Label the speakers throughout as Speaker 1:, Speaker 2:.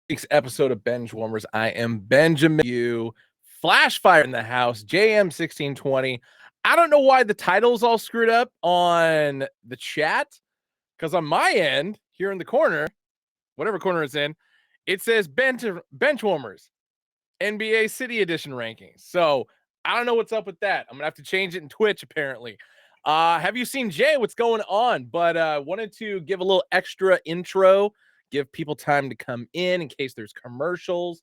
Speaker 1: week's episode of Benchwarmers. I am Benjamin. You Flash Fire in the house, JM 1620. I don't know why the title's all screwed up on the chat, because on my end, here in the corner, whatever corner it's in, it says Benchwarmers, NBA City Edition rankings. So I don't know what's up with that. I'm gonna have to change it in Twitch, apparently. Have you seen Jay? What's going on? But wanted to give a little extra intro, give people time to come in case there's commercials,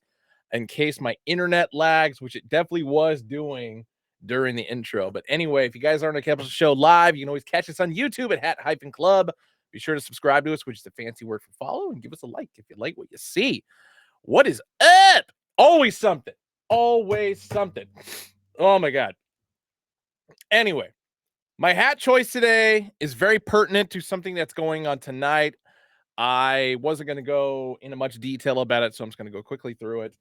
Speaker 1: in case my internet lags, which it definitely was doing during the intro. But anyway, if you guys aren't on Capital Show live, you can always catch us on YouTube at Hat-Club. Be sure to subscribe to us, which is a fancy word for follow, and give us a like if you like what you see. What is up? Always something. Always something. Oh my God. Anyway, my hat choice today is very pertinent to something that's going on tonight. I wasn't going to go into much detail about it, so I'm just going to go quickly through it.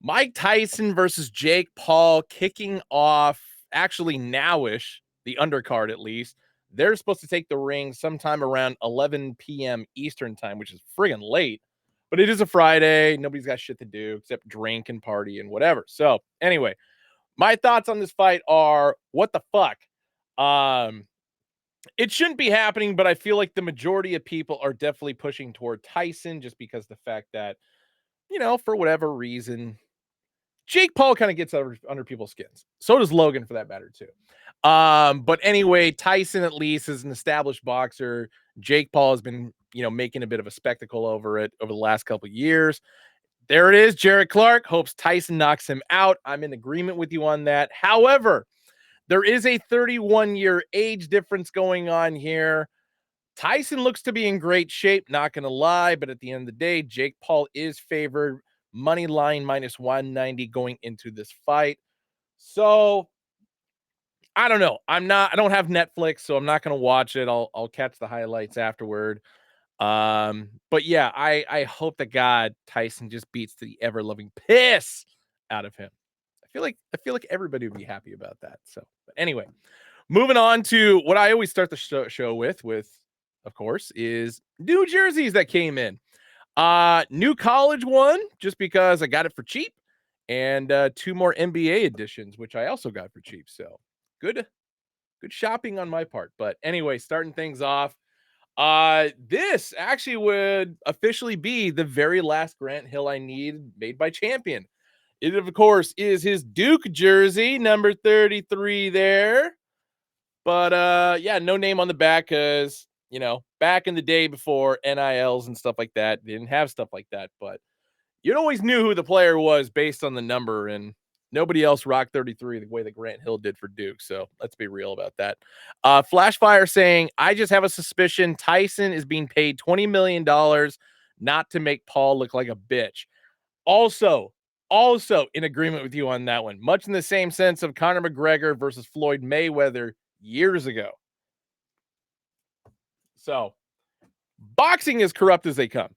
Speaker 1: Mike Tyson versus Jake Paul kicking off, actually nowish, the undercard at least. They're supposed to take the ring sometime around 11 p.m. Eastern time, which is friggin' late. But it is a Friday. Nobody's got shit to do except drink and party and whatever. So anyway, my thoughts on this fight are, what the fuck? It shouldn't be happening, but I feel like the majority of people are definitely pushing toward Tyson just because the fact that, for whatever reason, Jake Paul kind of gets under people's skins. So does Logan, for that matter, too. But anyway, Tyson at least is an established boxer. Jake Paul has been, making a bit of a spectacle over it over the last couple of years. There it is. Jared Clark hopes Tyson knocks him out. I'm in agreement with you on that. However, there is a 31-year age difference going on here. Tyson looks to be in great shape, not going to lie, but at the end of the day, Jake Paul is favored money line minus 190 going into this fight. So I don't know. I don't have Netflix, so I'm not going to watch it. I'll catch the highlights afterward. But yeah, I hope to God Tyson just beats the ever-loving piss out of him. I feel like everybody would be happy about that. So, but anyway, moving on to what I always start the show with, of course, is new jerseys that came in. New college one, just because I got it for cheap, and two more NBA editions, which I also got for cheap. So good shopping on my part. But anyway, starting things off. This actually would officially be the very last Grant Hill I need made by Champion. It, of course, is his Duke jersey, number 33 there. But yeah, no name on the back because, back in the day before NILs and stuff like that, they didn't have stuff like that. But you always knew who the player was based on the number, and nobody else rocked 33 the way that Grant Hill did for Duke. So let's be real about that. Flashfire saying, I just have a suspicion Tyson is being paid $20 million not to make Paul look like a bitch. Also in agreement with you on that one. Much in the same sense of Conor McGregor versus Floyd Mayweather years ago. So, boxing is corrupt as they come.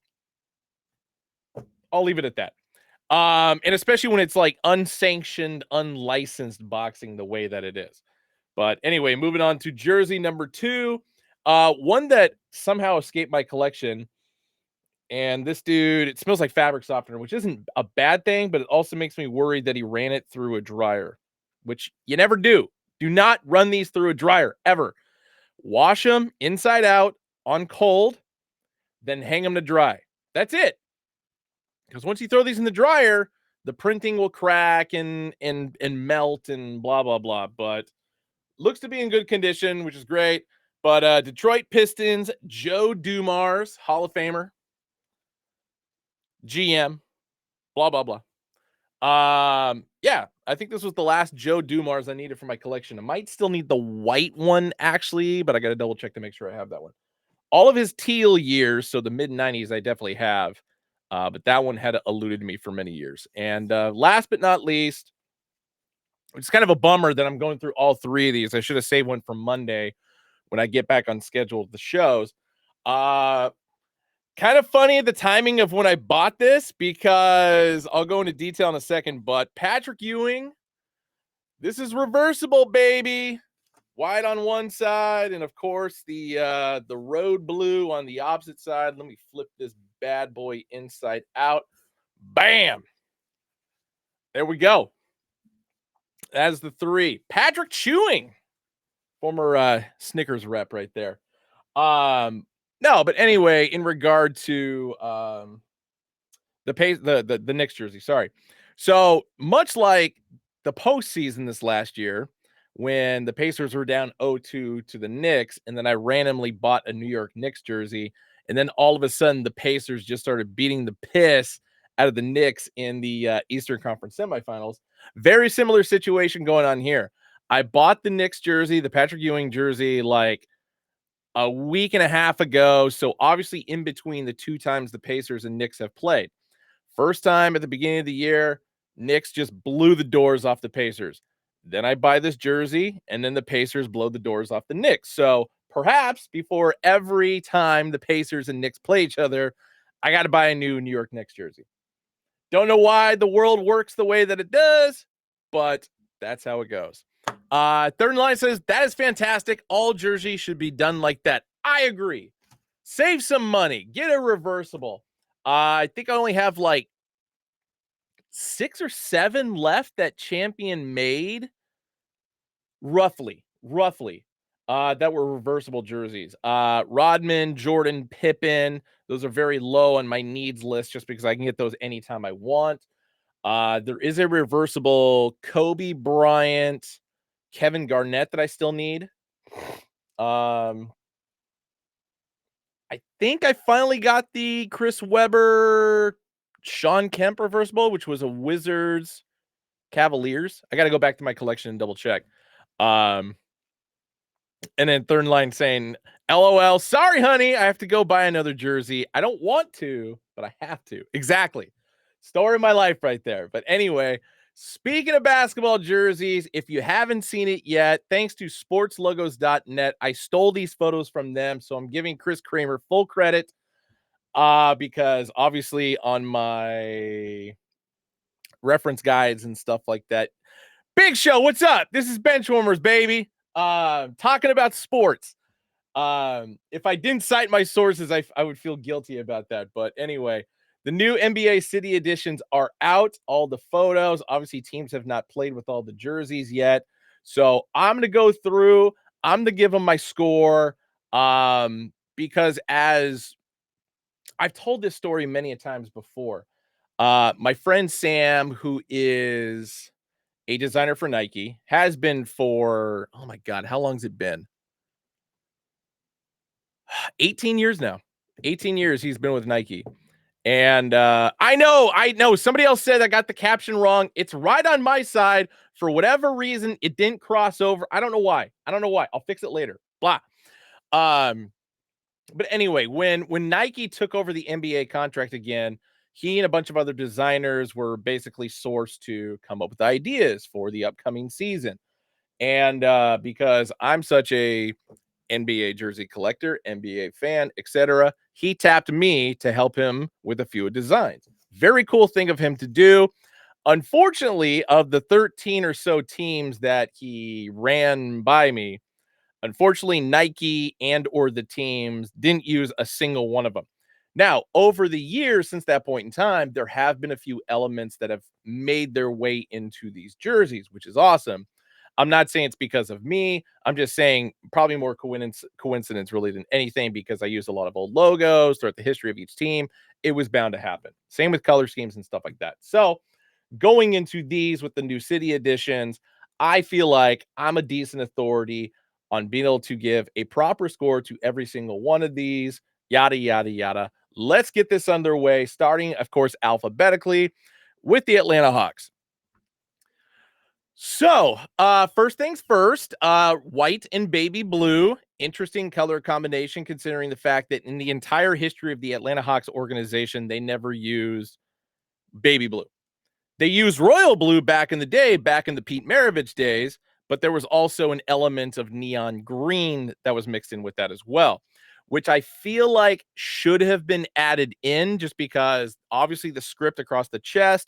Speaker 1: I'll leave it at that. And especially when it's like unsanctioned, unlicensed boxing the way that it is. But anyway, moving on to jersey number 2. One that somehow escaped my collection. And this dude, it smells like fabric softener, which isn't a bad thing, but it also makes me worried that he ran it through a dryer, which you never do. Do not run these through a dryer, ever. Wash them inside out on cold, then hang them to dry. That's it. Because once you throw these in the dryer, the printing will crack and melt and blah, blah, blah. But looks to be in good condition, which is great. But Detroit Pistons, Joe Dumars, Hall of Famer, GM, blah, blah, blah. Yeah, I think this was the last Joe Dumars I needed for my collection. I might still need the white one, actually, but I got to double check to make sure I have that one. All of his teal years, so the mid-90s, I definitely have. But that one had eluded me for many years. And last but not least, it's kind of a bummer that I'm going through all three of these. I should have saved one for Monday when I get back on schedule with the shows. Kind of funny the timing of when I bought this, because I'll go into detail in a second, but Patrick Ewing, this is reversible, baby. White on one side, and of course the road blue on the opposite side. Let me flip this bad boy inside out. Bam. There we go. That's the 3. Patrick Chewing, former Snickers rep right there. No, but anyway, in regard to the Knicks jersey, sorry. So much like the postseason this last year, when the Pacers were down 0-2 to the Knicks, and then I randomly bought a New York Knicks jersey, and then all of a sudden the Pacers just started beating the piss out of the Knicks in the Eastern Conference semifinals. Very similar situation going on here. I bought the Knicks jersey, the Patrick Ewing jersey, like a week and a half ago. So obviously in between the 2 times the Pacers and Knicks have played. First time at the beginning of the year, Knicks just blew the doors off the Pacers. Then I buy this jersey, and then the Pacers blow the doors off the Knicks. So perhaps before every time the Pacers and Knicks play each other, I got to buy a new New York Knicks jersey. Don't know why the world works the way that it does, but that's how it goes. Third line says, that is fantastic. All jerseys should be done like that. I agree. Save some money. Get a reversible. I think I only have like 6 or 7 left that Champion made, roughly, that were reversible jerseys. Rodman, Jordan, Pippen, those are very low on my needs list just because I can get those anytime I want. There is a reversible Kobe Bryant, Kevin Garnett that I still need. I think I finally got the Chris Webber, Sean Kemp reversible, which was a Wizards Cavaliers. I got to go back to my collection and double check. And then third line saying, LOL, sorry, honey, I have to go buy another jersey. I don't want to, but I have to. Exactly. Story of my life right there. But anyway, speaking of basketball jerseys, if you haven't seen it yet, thanks to sportslogos.net, I stole these photos from them. So I'm giving Chris Kramer full credit because obviously on my reference guides and stuff like that. Big Show, what's up? This is Benchwarmers, baby. Talking about sports. If I didn't cite my sources, I would feel guilty about that. But anyway, the new NBA City editions are out. All the photos. Obviously, teams have not played with all the jerseys yet. So I'm going to go through. I'm going to give them my score. Because as I've told this story many a times before, my friend Sam, who is a designer for Nike, has been for, oh my God, how long's it been? 18 years now. 18 years he's been with Nike. And I know. Somebody else said I got the caption wrong. It's right on my side. For whatever reason, it didn't cross over. I don't know why. I'll fix it later. Blah. But anyway, when Nike took over the NBA contract again, he and a bunch of other designers were basically sourced to come up with ideas for the upcoming season. And because I'm such a NBA jersey collector, NBA fan, etc., he tapped me to help him with a few designs. Very cool thing of him to do. Unfortunately, of the 13 or so teams that he ran by me, unfortunately, Nike and or the teams didn't use a single one of them. Now, over the years since that point in time, there have been a few elements that have made their way into these jerseys, which is awesome. I'm not saying it's because of me. I'm just saying probably more coincidence really than anything because I used a lot of old logos throughout the history of each team. It was bound to happen. Same with color schemes and stuff like that. So going into these with the new city editions, I feel like I'm a decent authority on being able to give a proper score to every single one of these, yada, yada, yada. Let's get this underway, starting, of course, alphabetically with the Atlanta Hawks. So, first things first, white and baby blue. Interesting color combination considering the fact that in the entire history of the Atlanta Hawks organization, they never used baby blue. They used royal blue back in the day, back in the Pete Maravich days, but there was also an element of neon green that was mixed in with that as well, which I feel like should have been added in just because obviously the script across the chest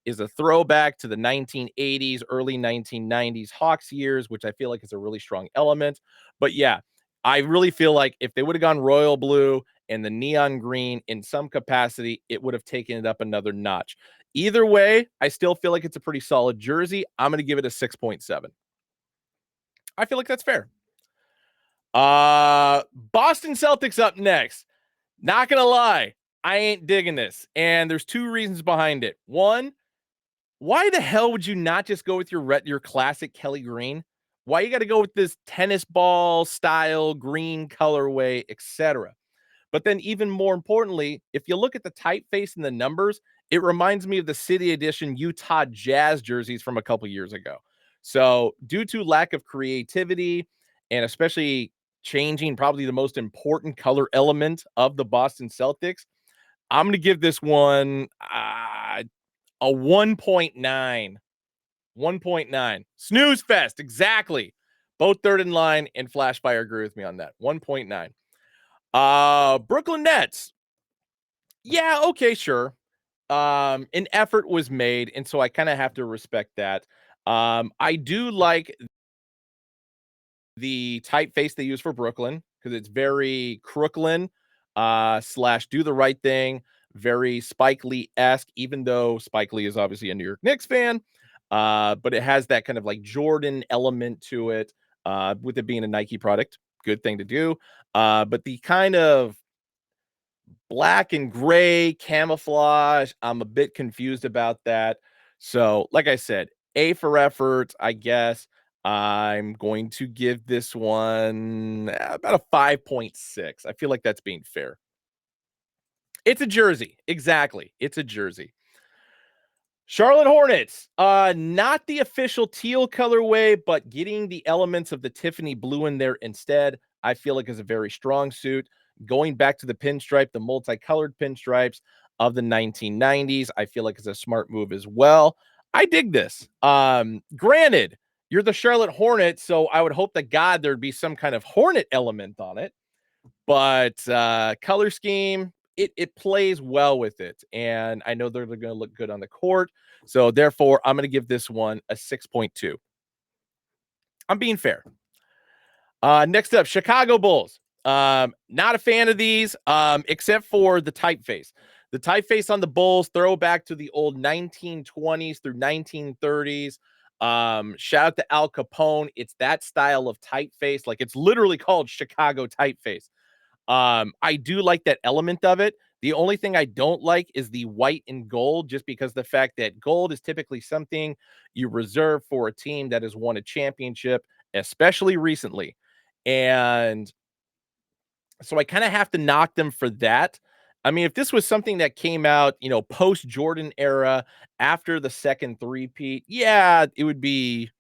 Speaker 1: is a throwback to the 1980s, early 1990s Hawks years, which I feel like is a really strong element. But yeah, I really feel like if they would have gone royal blue and the neon green in some capacity, it would have taken it up another notch. Either way, I still feel like it's a pretty solid jersey. I'm going to give it a 6.7. I feel like that's fair. Boston Celtics up next. Not going to lie, I ain't digging this. And there's two reasons behind it. One, why the hell would you not just go with your classic Kelly green? Why you got to go with this tennis ball style green colorway, etc.? But then even more importantly, if you look at the typeface and the numbers, it reminds me of the City Edition Utah Jazz jerseys from a couple years ago. So due to lack of creativity and especially changing probably the most important color element of the Boston Celtics, I'm going to give this one a 1.9. 1.9. Snooze fest. Exactly. Both third in line and Flashfire agree with me on that. 1.9. Brooklyn Nets. Yeah, okay, sure. An effort was made, and so I kind of have to respect that. I do like the typeface they use for Brooklyn because it's very Crooklyn slash do the right thing, very Spike Lee-esque, even though Spike Lee is obviously a New York Knicks fan. But it has that kind of like Jordan element to it, with it being a Nike product. Good thing to do. But the kind of black and gray camouflage, I'm a bit confused about that. So, like I said, A for effort, I guess. I'm going to give this one about a 5.6. I feel like that's being fair. It's a jersey. Exactly. It's a jersey. Charlotte Hornets, not the official teal colorway, but getting the elements of the Tiffany blue in there instead, I feel like is a very strong suit. Going back to the pinstripe, the multicolored pinstripes of the 1990s, I feel like is a smart move as well. I dig this. Granted, you're the Charlotte Hornets, so I would hope to God there'd be some kind of Hornet element on it. But color scheme, it plays well with it, and I know they're going to look good on the court. So therefore, I'm going to give this one a 6.2. I'm being fair. Next up, Chicago Bulls. Not a fan of these, except for the typeface. The typeface on the Bulls, throwback to the old 1920s through 1930s. Shout out to Al Capone. It's that style of typeface. Like it's literally called Chicago typeface. I do like that element of it. The only thing I don't like is the white and gold, just because the fact that gold is typically something you reserve for a team that has won a championship, especially recently. And so I kind of have to knock them for that. I mean, if this was something that came out, post Jordan era after the second three-peat, yeah, it would be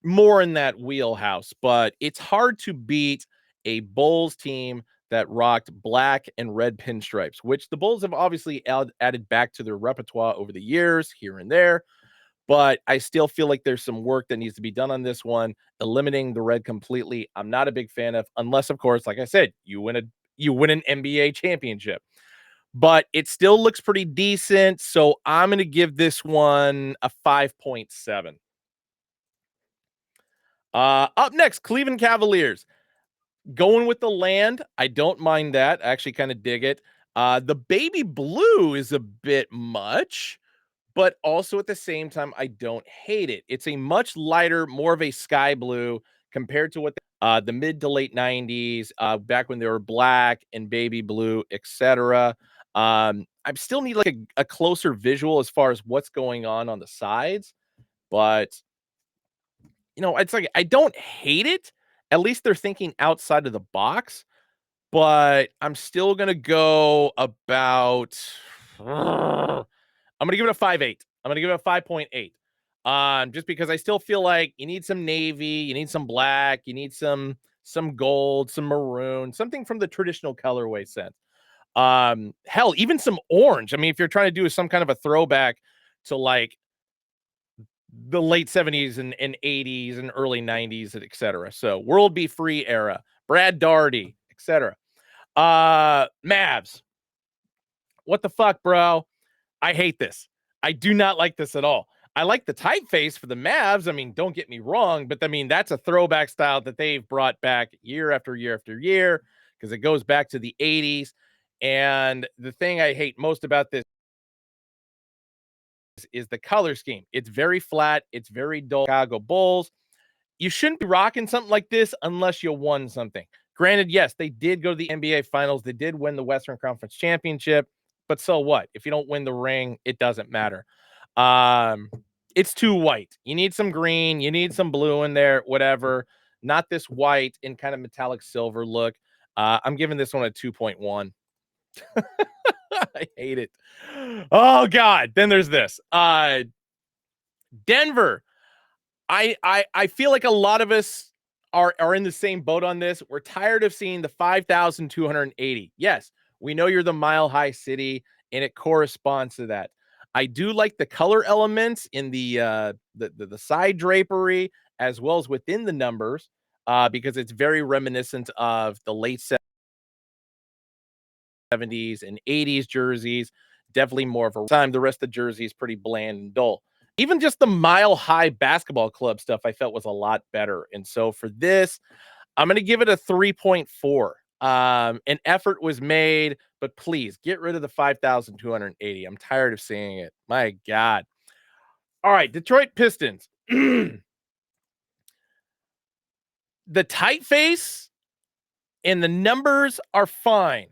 Speaker 1: more in that wheelhouse, but it's hard to beat a Bulls team that rocked black and red pinstripes, which the Bulls have obviously added back to their repertoire over the years here and there. But I still feel like there's some work that needs to be done on this one. Eliminating the red completely, I'm not a big fan of, unless, of course, like I said, you win an NBA championship. But it still looks pretty decent, so I'm going to give this one a 5.7. Up next, Cleveland Cavaliers. Going with the land, I don't mind that. I actually kind of dig it. The baby blue is a bit much, but also at the same time, I don't hate it. It's a much lighter, more of a sky blue compared to what the mid to late 90s, back when they were black and baby blue, etc. I still need like a closer visual as far as what's going on the sides, but it's like I don't hate it. At least they're thinking outside of the box, but I'm still gonna go about. I'm gonna give it a 5.8. I'm gonna give it a 5.8. Just because I still feel like you need some navy, you need some black, you need some gold, some maroon, something from the traditional colorway sense. Hell, even some orange. I mean, if you're trying to do some kind of a throwback to like the late 70s and 80s and early 90s, etc. So World Be Free era, Brad Daugherty, etc. Mavs. What the fuck, bro? I hate this. I do not like this at all. I like the typeface for the Mavs. I mean, don't get me wrong, but I mean, that's a throwback style that they've brought back year after year after year. because it goes back to the 80s. And the thing I hate most about this is the color scheme. It's very flat, it's very dull. Chicago Bulls, you shouldn't be rocking something like this unless you won something. Granted, yes, they did go to the NBA Finals. They did win the Western Conference Championship, but so what? If you don't win the ring, it doesn't matter. Um, it's too white. You need some green, you need some blue in there, whatever. Not this white and kind of metallic silver look. I'm giving this one a 2.1. I hate it. Oh God. Then there's this. Denver. I feel like a lot of us are in the same boat on this. We're tired of seeing the 5,280. Yes, we know you're the Mile High City, and it corresponds to that. I do like the color elements in the side drapery as well as within the numbers, because it's very reminiscent of the late 70s and 80s jerseys. Definitely more of a time. The rest of the jersey is pretty bland and dull. Even just the Mile High Basketball Club stuff I felt was a lot better. And so for this, I'm going to give it a 3.4. An effort was made, but please get rid of the 5,280. I'm tired of seeing it. My God. All right, Detroit Pistons. The typeface and the numbers are fine.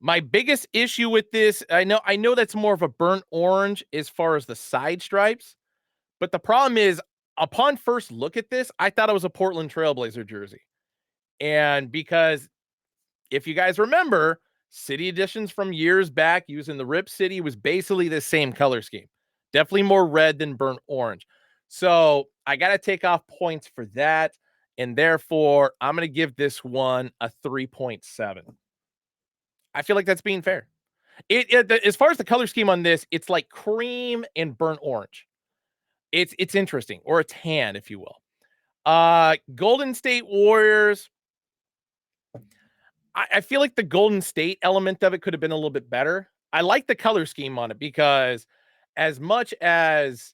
Speaker 1: My biggest issue with this, I know that's more of a burnt orange as far as the side stripes, but the problem is, upon first look at this, I thought it was a Portland Trailblazer jersey. And because if you guys remember, City Editions from years back using the Rip City was basically the same color scheme. Definitely more red than burnt orange. So I got to take off points for that. And therefore, I'm going to give this one a 3.7. I feel like that's being fair. As far as the color scheme on this, it's like cream and burnt orange. It's interesting, or a tan, if you will. Golden State Warriors. I feel like the Golden State element of it could have been a little bit better. I like the color scheme on it because, as much as,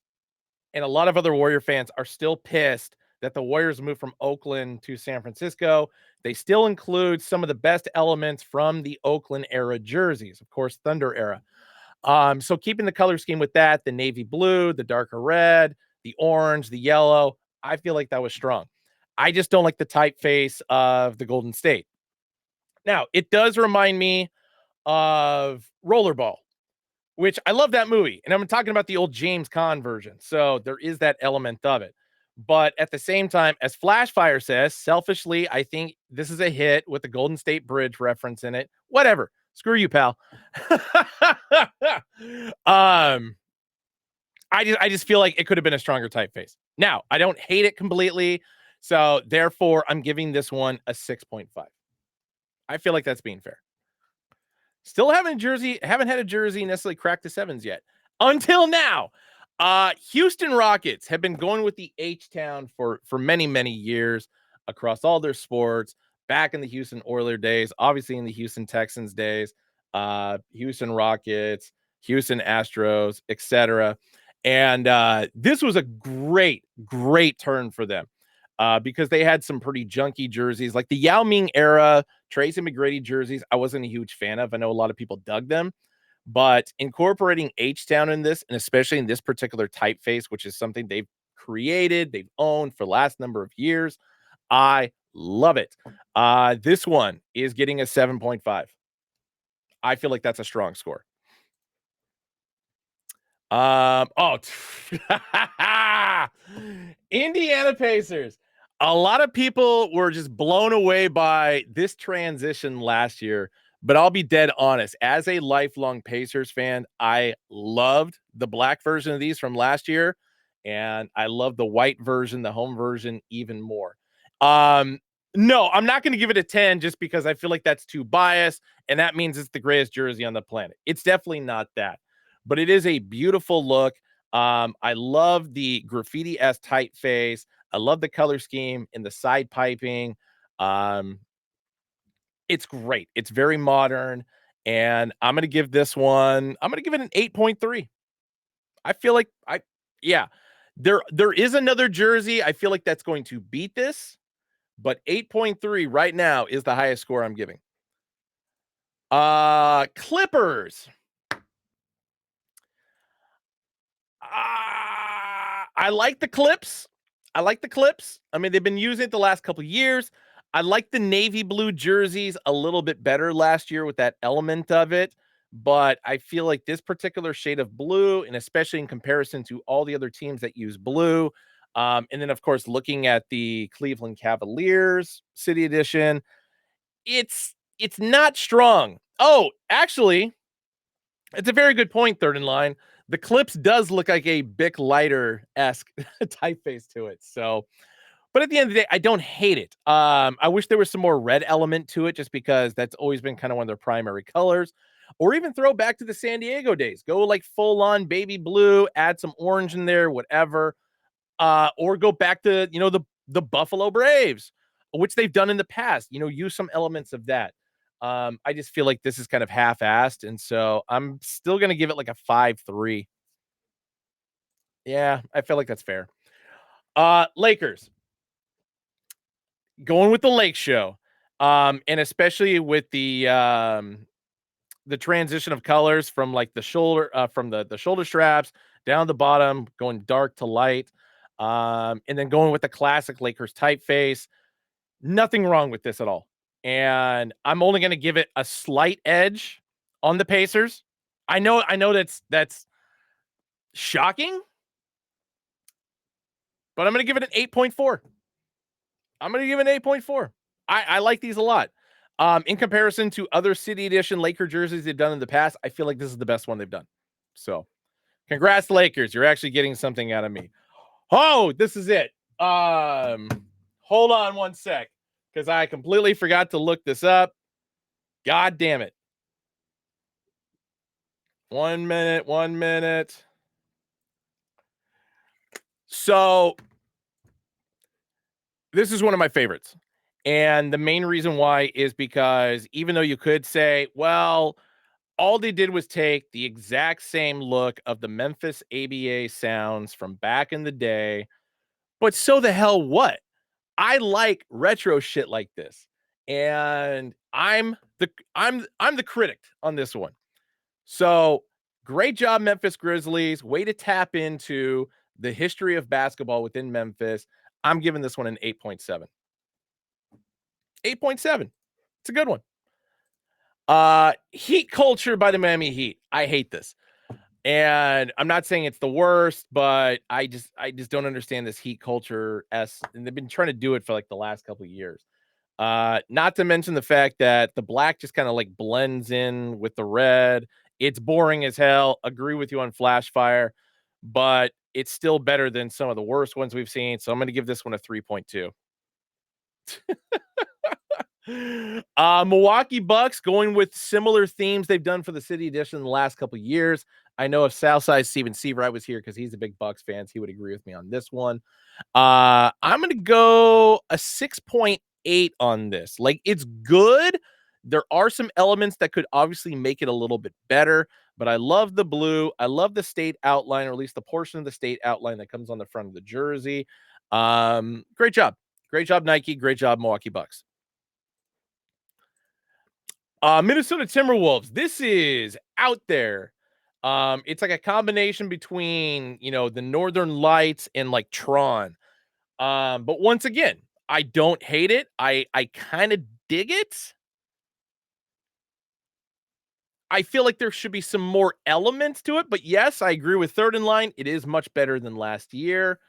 Speaker 1: and a lot of other Warrior fans are still pissed that the Warriors moved from Oakland to San Francisco, they still include some of the best elements from the Oakland era jerseys, of course, Thunder era. So keeping the color scheme with that, the navy blue, the darker red, the orange, the yellow, I feel like that was strong. I just don't like the typeface of the Golden State. Now, it does remind me of Rollerball, which I love that movie. And I'm talking about the old James Caan version. So there is that element of it. But at the same time, as Flashfire says, selfishly, I think this is a hit with the Golden State Bridge reference in it. Whatever. Screw you, pal. I just feel like it could have been a stronger typeface. Now, I don't hate it completely. So therefore, I'm giving this one a 6.5. I feel like that's being fair. Still haven't had a jersey necessarily crack the sevens yet. Until now. Houston Rockets have been going with the H-Town for many, many years across all their sports. Back in the Houston Oilers days, obviously in the Houston Texans days, Houston Rockets, Houston Astros, etc. And this was a great, great turn for them. Because they had some pretty junky jerseys, like the Yao Ming era Tracy McGrady jerseys. I wasn't a huge fan of. I know a lot of people dug them, but incorporating H-Town in this, and especially in this particular typeface, which is something they've created, they've owned for the last number of years, I love it. This one is getting a 7.5. I feel like that's a strong score. Indiana Pacers. A lot of people were just blown away by this transition last year, but I'll be dead honest. As a lifelong Pacers fan, I loved the black version of these from last year, and I love the white version, the home version, even more. No, I'm not going to give it a 10 just because I feel like that's too biased, and that means it's the greatest jersey on the planet. It's definitely not that, but it is a beautiful look. I love the graffiti-esque typeface. I love the color scheme and the side piping. It's great. It's very modern, and I'm going to give this one, I'm going to give it an 8.3. I feel like yeah, there is another jersey I feel like that's going to beat this, but 8.3 right now is the highest score I'm giving. Clippers. I like the clips. I like the clips. I mean, they've been using it the last couple of years. I like the navy blue jerseys a little bit better last year with that element of it. But I feel like this particular shade of blue, and especially in comparison to all the other teams that use blue, and then of course looking at the Cleveland Cavaliers City Edition, it's not strong. Oh, actually, it's a very good point, third in line. The Clips does look like a Bic Lighter-esque typeface to it. So, but at the end of the day, I don't hate it. I wish there was some more red element to it just because that's always been kind of one of their primary colors. Or even throw back to the San Diego days. Go like full on baby blue, add some orange in there, whatever. Or go back to, the Buffalo Braves, which they've done in the past, use some elements of that. I just feel like this is kind of half-assed, and so I'm still gonna give it like a 5-3. Yeah, I feel like that's fair. Lakers, going with the Lake Show. And especially with the transition of colors from like the shoulder from the shoulder straps down the bottom, going dark to light. And then going with the classic Lakers typeface. Nothing wrong with this at all. And I'm only going to give it a slight edge on the Pacers. I know that's shocking, but I'm going to give it an 8.4. I'm going to give it an 8.4. I like these a lot. In comparison to other City Edition Laker jerseys they've done in the past, I feel like this is the best one they've done. So, congrats, Lakers. You're actually getting something out of me. Oh, this is it. Hold on one sec, because I completely forgot to look this up. God damn it. 1 minute, 1 minute. So, this is one of my favorites. And the main reason why is because even though you could say, well, all they did was take the exact same look of the Memphis ABA sounds from back in the day, but so the hell what? I like retro shit like this. And I'm the critic on this one. So, great job, Memphis Grizzlies. Way to tap into the history of basketball within Memphis. I'm giving this one an 8.7. 8.7. It's a good one. Heat culture by the Miami Heat. I hate this. And I'm not saying it's the worst, but I just don't understand this heat culture and they've been trying to do it for like the last couple of years. Not to mention the fact that the black just kind of like blends in with the red. It's boring as hell. Agree with you on Flash Fire, but it's still better than some of the worst ones we've seen. So I'm going to give this one a 3.2. Milwaukee Bucks going with similar themes they've done for the City Edition in the last couple of years. I know if Southside Steven Seabright was here because he's a big Bucks fan, he would agree with me on this one. I'm gonna go a 6.8 on this. Like, it's good. There are some elements that could obviously make it a little bit better, but I love the blue. I love the state outline, or at least the portion of the state outline that comes on the front of the jersey. Great job. Great job, Nike. Great job, Milwaukee Bucks. Minnesota Timberwolves. This is out there. It's like a combination between, the Northern Lights and like Tron. But once again, I don't hate it. I kind of dig it. I feel like there should be some more elements to it, but yes, I agree with third in line. It is much better than last year.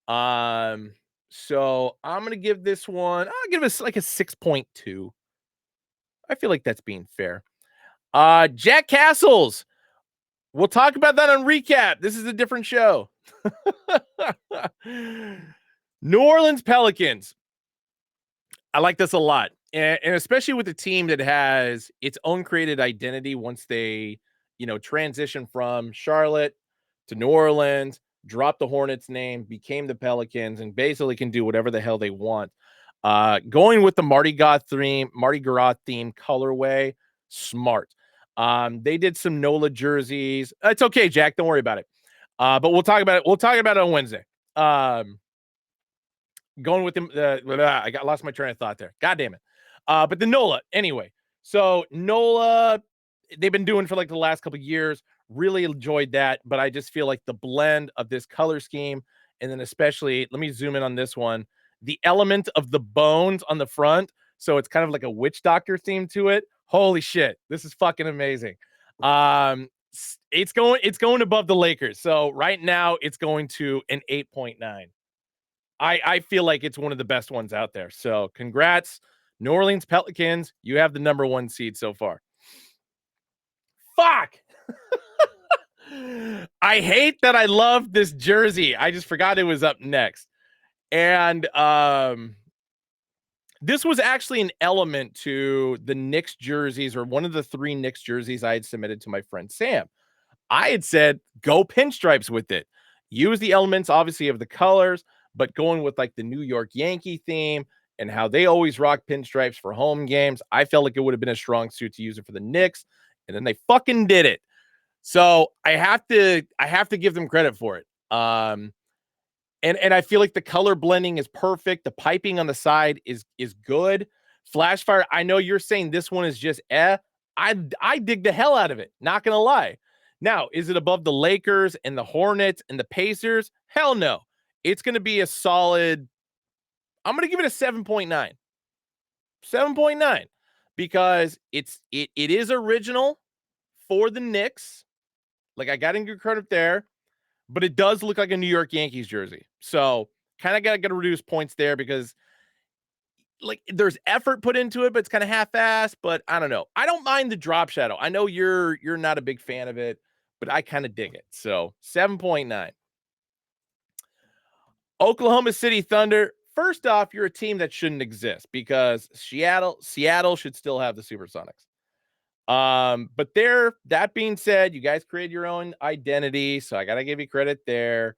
Speaker 1: Um, so I'm gonna give this one. I'll give it like a 6.2. I feel like that's being fair. Jack Castles. We'll talk about that on recap. This is a different show. New Orleans Pelicans. I like this a lot. And especially with a team that has its own created identity once they, transition from Charlotte to New Orleans, drop the Hornets name, became the Pelicans, and basically can do whatever the hell they want. Going with the Mardi Gras theme colorway, smart. They did some NOLA jerseys. It's okay, Jack. Don't worry about it. But we'll talk about it. We'll talk about it on Wednesday. Going with them. I lost my train of thought there. God damn it. But the NOLA anyway. So NOLA, they've been doing for like the last couple of years. Really enjoyed that, but I just feel like the blend of this color scheme, and then especially, let me zoom in on this one, the element of the bones on the front. So it's kind of like a witch doctor theme to it. Holy shit, this is fucking amazing. It's going above the Lakers. So right now it's going to an 8.9. I feel like it's one of the best ones out there. So congrats, New Orleans Pelicans. You have the number one seed so far. Fuck. I hate that I love this jersey. I just forgot it was up next. And this was actually an element to the Knicks jerseys, or one of the 3 Knicks jerseys I had submitted to my friend Sam. I had said, go pinstripes with it. Use the elements, obviously, of the colors, but going with like the New York Yankee theme and how they always rock pinstripes for home games. I felt like it would have been a strong suit to use it for the Knicks, and then they fucking did it. So I have to give them credit for it. And I feel like the color blending is perfect. The piping on the side is good. Flashfire, I know you're saying this one is just I dig the hell out of it. Not gonna lie. Now, is it above the Lakers and the Hornets and the Pacers? Hell no. It's gonna be a solid. I'm gonna give it a 7.9. 7.9 because it is original for the Knicks. Like, I got to give credit there, but it does look like a New York Yankees jersey. So kind of got to reduce points there because like there's effort put into it, but it's kind of half-assed. But I don't know. I don't mind the drop shadow. I know you're not a big fan of it, but I kind of dig it. So 7.9. Oklahoma City Thunder. First off, you're a team that shouldn't exist because Seattle should still have the Supersonics. But that being said, you guys created your own identity, so I gotta give you credit there.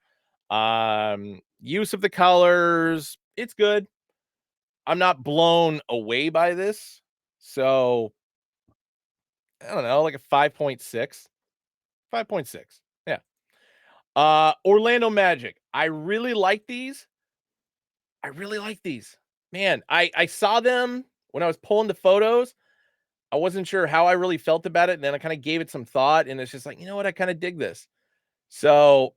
Speaker 1: Use of the colors, it's good. I'm not blown away by this. So I don't know, like a 5.6. 5.6. Yeah. Orlando Magic. I really like these. I really like these. Man, I saw them when I was pulling the photos. I wasn't sure how I really felt about it, and then I kind of gave it some thought, and it's just like, you know what, I kind of dig this. So,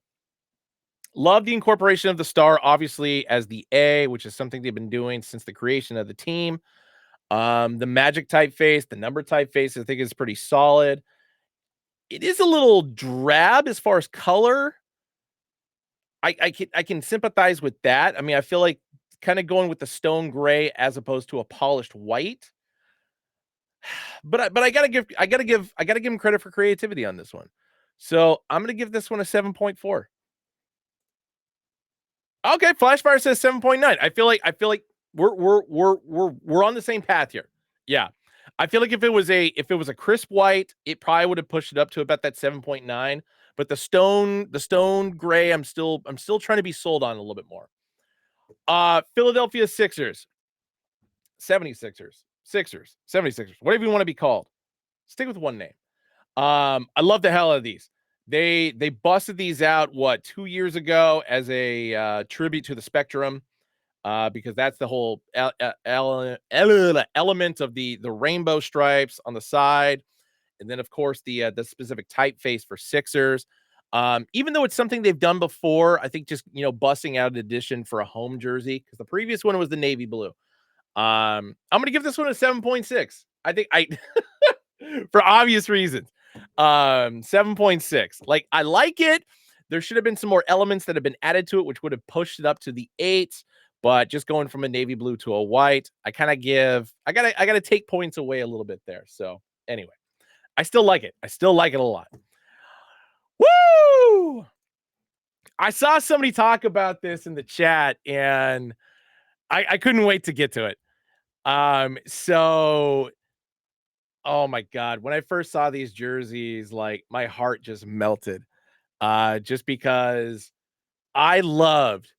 Speaker 1: love the incorporation of the star, obviously, as the A, which is something they've been doing since the creation of the team. The magic typeface, the number typeface, I think is pretty solid. It is a little drab as far as color. I can sympathize with that. I mean, I feel like kind of going with the stone gray as opposed to a polished white. But I gotta give him credit for creativity on this one. So I'm gonna give this one a 7.4. Okay, Flashfire says 7.9. I feel like we're on the same path here. Yeah. I feel like if it was a crisp white, it probably would have pushed it up to about that 7.9. But the stone gray, I'm still trying to be sold on a little bit more. Philadelphia Sixers, 76ers, Sixers, 76ers, whatever you want to be called. Stick with one name. I love the hell out of these. They busted these out 2 years ago as a tribute to the Spectrum, because that's the whole element of the rainbow stripes on the side, and then of course the specific typeface for Sixers. Even though it's something they've done before, I think just busting out an edition for a home jersey because the previous one was the navy blue. I'm gonna give this one a 7.6. I think I for obvious reasons. 7.6. Like, I like it. There should have been some more elements that have been added to it, which would have pushed it up to the 8s. But just going from a navy blue to a white, I gotta take points away a little bit there. So anyway, I still like it. I still like it a lot. Woo! I saw somebody talk about this in the chat, and I couldn't wait to get to it. So oh my god, when I first saw these jerseys, like my heart just melted. Just because I loved,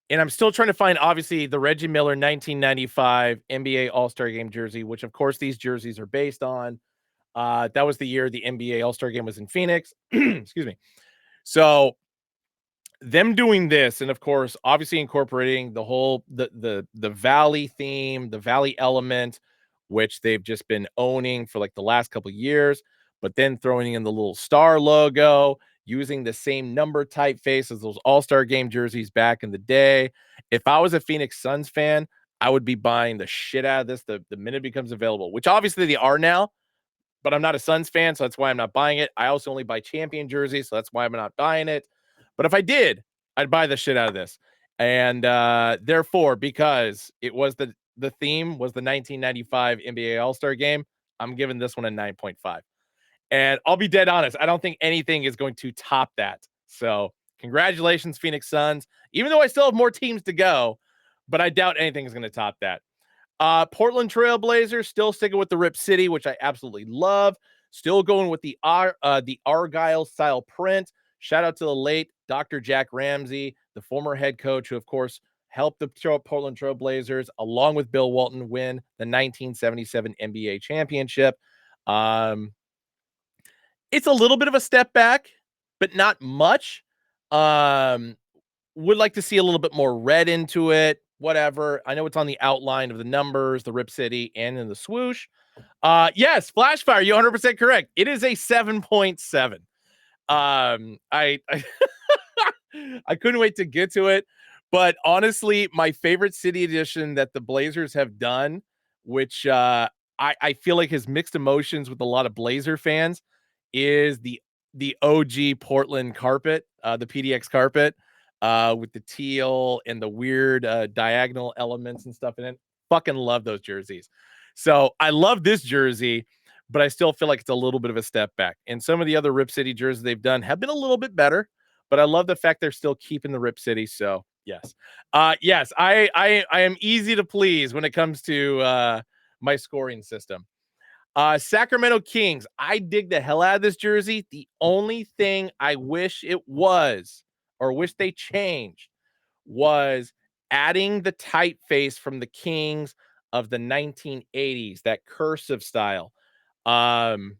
Speaker 1: and I'm still trying to find obviously the Reggie Miller 1995 NBA All-Star Game jersey, which of course these jerseys are based on. That was the year the NBA All-Star Game was in Phoenix. Excuse me. So them doing this, and of course, obviously incorporating the whole the valley theme, the valley element which they've just been owning for like the last couple years, but then throwing in the little star logo, using the same number typeface as those All-Star game jerseys back in the day. If I was a Phoenix Suns fan, I would be buying the shit out of this the minute it becomes available, which obviously they are now, but I'm not a Suns fan, so that's why I'm not buying it. I also only buy champion jerseys, so that's why I'm not buying it. But if I did, I'd buy the shit out of this. And therefore, because it was the theme was the 1995 NBA All-Star game, I'm giving this one a 9.5. And I'll be dead honest, I don't think anything is going to top that. So, congratulations, Phoenix Suns. Even though I still have more teams to go, but I doubt anything is going to top that. Portland Trail Blazers still sticking with the Rip City, which I absolutely love. Still going with the Argyle style print. Shout out to the late Dr. Jack Ramsey, the former head coach, who of course helped the Portland Trail Blazers, along with Bill Walton, win the 1977 NBA championship. It's a little bit of a step back, but not much. Would like to see a little bit more red into it. Whatever. I know it's on the outline of the numbers, the Rip City, and in the swoosh. Yes, Flashfire, you're 100% correct. It is a 7.7. I I couldn't wait to get to it, but honestly, my favorite city edition that the Blazers have done, which I feel like has mixed emotions with a lot of Blazer fans, is the OG Portland carpet, the PDX carpet, with the teal and the weird diagonal elements and stuff in it. Fucking love those jerseys. So I love this jersey, but I still feel like it's a little bit of a step back. And some of the other Rip City jerseys they've done have been a little bit better, but I love the fact they're still keeping the Rip City. So yes, yes, I am easy to please when it comes to my scoring system. Sacramento Kings. I dig the hell out of this jersey. The only thing I wish it was, or wish they changed, was adding the typeface from the Kings of the 1980s, that cursive style. Um,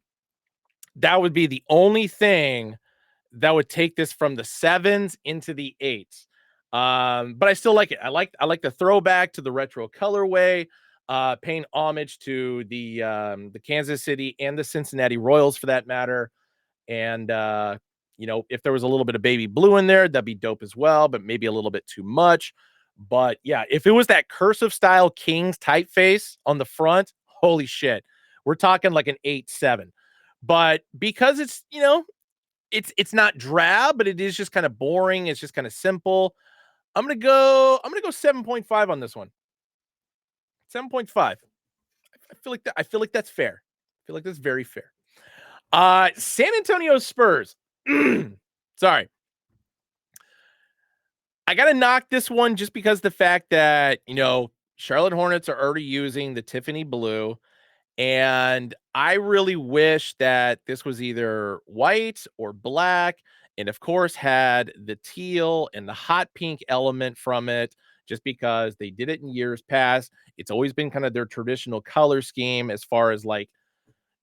Speaker 1: that would be the only thing that would take this from the sevens into the eights. But I still like it. I like the throwback to the retro colorway, paying homage to the Kansas City and the Cincinnati Royals for that matter. And if there was a little bit of baby blue in there, that'd be dope as well, but maybe a little bit too much. But yeah, if it was that cursive style Kings typeface on the front, holy shit. We're talking like an 8-7. But because it's not drab, but it is just kind of boring. It's just kind of simple. I'm gonna go 7.5 on this one. 7.5. I feel like that's fair. I feel like that's very fair. San Antonio Spurs. Sorry. I gotta knock this one just because the fact that Charlotte Hornets are already using the Tiffany blue. And I really wish that this was either white or black, and of course had the teal and the hot pink element from it, just because they did it in years past. It's always been kind of their traditional color scheme as far as like,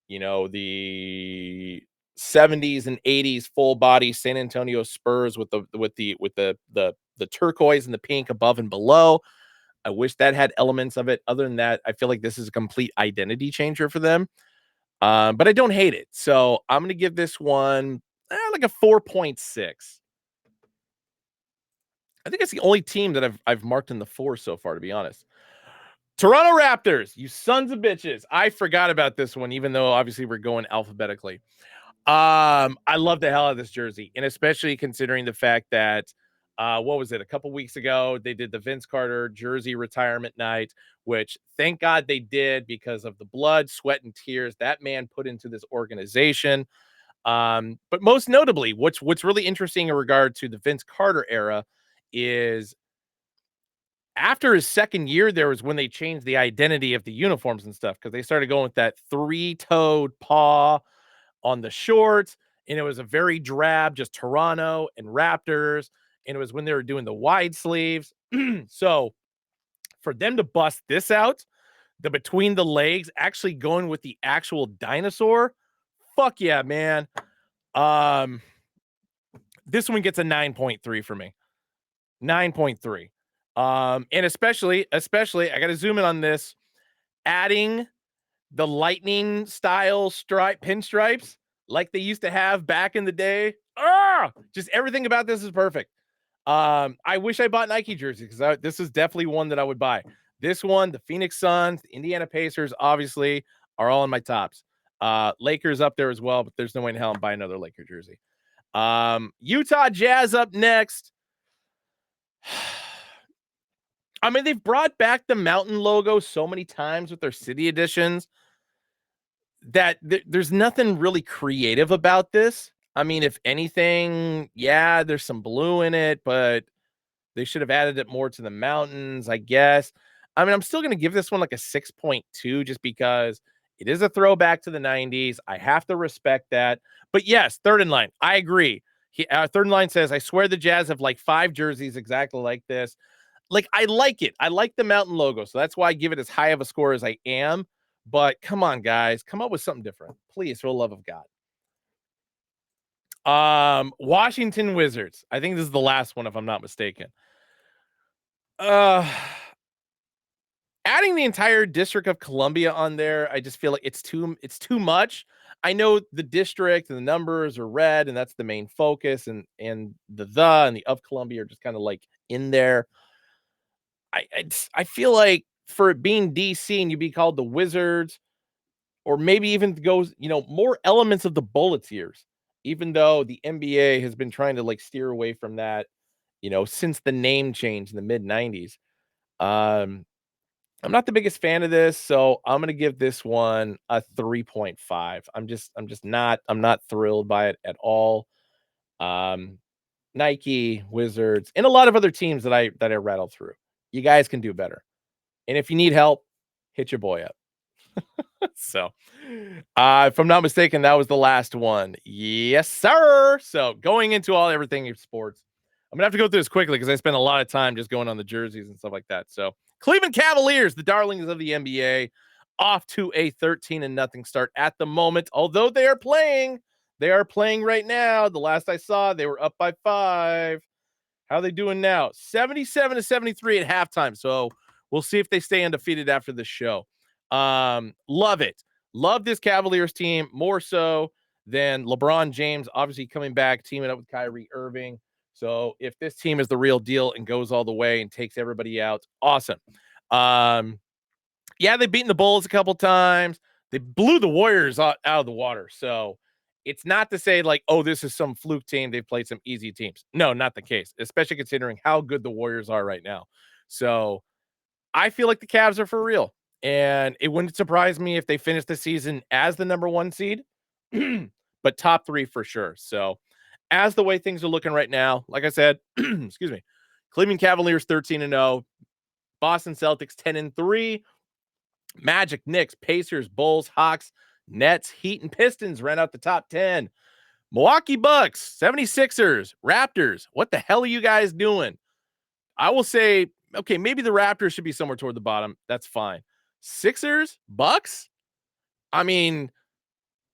Speaker 1: the 70s and 80s full body San Antonio Spurs with the turquoise and the pink above and below. I wish that had elements of it. Other than that, I feel like this is a complete identity changer for them. But I don't hate it. So I'm going to give this one like a 4.6. I think it's the only team that I've marked in the 4 so far, to be honest. Toronto Raptors, you sons of bitches. I forgot about this one, even though obviously we're going alphabetically. I love the hell out of this jersey, and especially considering the fact that what was it, a couple weeks ago they did the Vince Carter jersey retirement night, which thank God they did because of the blood, sweat, and tears that man put into this organization. But most notably, what's really interesting in regard to the Vince Carter era is after his second year there was when they changed the identity of the uniforms and stuff, because they started going with that three-toed paw on the shorts, and it was a very drab, just Toronto and Raptors, and it was when they were doing the wide sleeves. So for them to bust this out, the between the legs, actually going with the actual dinosaur, fuck yeah, man. Um, this one gets a 9.3 for me. 9.3. And especially, I got to zoom in on this. Adding the lightning style pinstripes like they used to have back in the day. Just everything about this is perfect. I wish I bought Nike jersey because this is definitely one that I would buy. This one, the Phoenix Suns, the Indiana Pacers, obviously, are all in my tops. Lakers up there as well, but there's no way in hell I'm buying another Laker jersey. Utah Jazz up next. I mean, they've brought back the mountain logo so many times with their city editions that there's nothing really creative about this. I mean, if anything, yeah, there's some blue in it, but they should have added it more to the mountains, I guess. I mean, I'm still going to give this one like a 6.2 just because it is a throwback to the 90s. I have to respect that. But yes, third in line. I agree. Third in line says, I swear the Jazz have like 5 jerseys exactly like this. Like, I like it. I like the mountain logo. So that's why I give it as high of a score as I am. But come on, guys, come up with something different, please, for the love of God. Washington Wizards. I think this is the last one, if I'm not mistaken. Uh, Adding the entire District of Columbia on there, I just feel like it's too much. I know the district and the numbers are red, and that's the main focus, and the of Columbia are just kind of like in there. I feel like for it being DC and you be called the Wizards, or maybe even goes, more elements of the Bullets even though the NBA has been trying to like steer away from that, since the name change in the mid 90s. Um, I'm not the biggest fan of this, so I'm gonna give this one a 3.5. I'm not thrilled by it at all. Um, Nike, Wizards, and a lot of other teams that I rattled through. You guys can do better. And if you need help, hit your boy up. So, if I'm not mistaken, that was the last one. Yes, sir. So, going into everything in sports, I'm gonna have to go through this quickly because I spent a lot of time just going on the jerseys and stuff like that. So, Cleveland Cavaliers, the darlings of the NBA, off to a 13-0 start at the moment. Although they are playing right now. The last I saw, they were up by 5. How are they doing now? 77-73 at halftime. So we'll see if they stay undefeated after this show. Love it. Love this Cavaliers team more so than LeBron James, obviously coming back, teaming up with Kyrie Irving. So if this team is the real deal and goes all the way and takes everybody out, awesome. Yeah, they've beaten the Bulls a couple times. They blew the Warriors out of the water. So it's not to say like, oh, this is some fluke team. They've played some easy teams. No, not the case, especially considering how good the Warriors are right now. So I feel like the Cavs are for real. And it wouldn't surprise me if they finish the season as the number 1 seed, but top 3 for sure. So as the way things are looking right now, like I said, excuse me, Cleveland Cavaliers 13-0, Boston Celtics 10-3, Magic, Knicks, Pacers, Bulls, Hawks, Nets, Heat, and Pistons ran out the top 10. Milwaukee Bucks, 76ers, Raptors. What the hell are you guys doing? I will say, okay, maybe the Raptors should be somewhere toward the bottom. That's fine. Sixers, Bucks? I mean,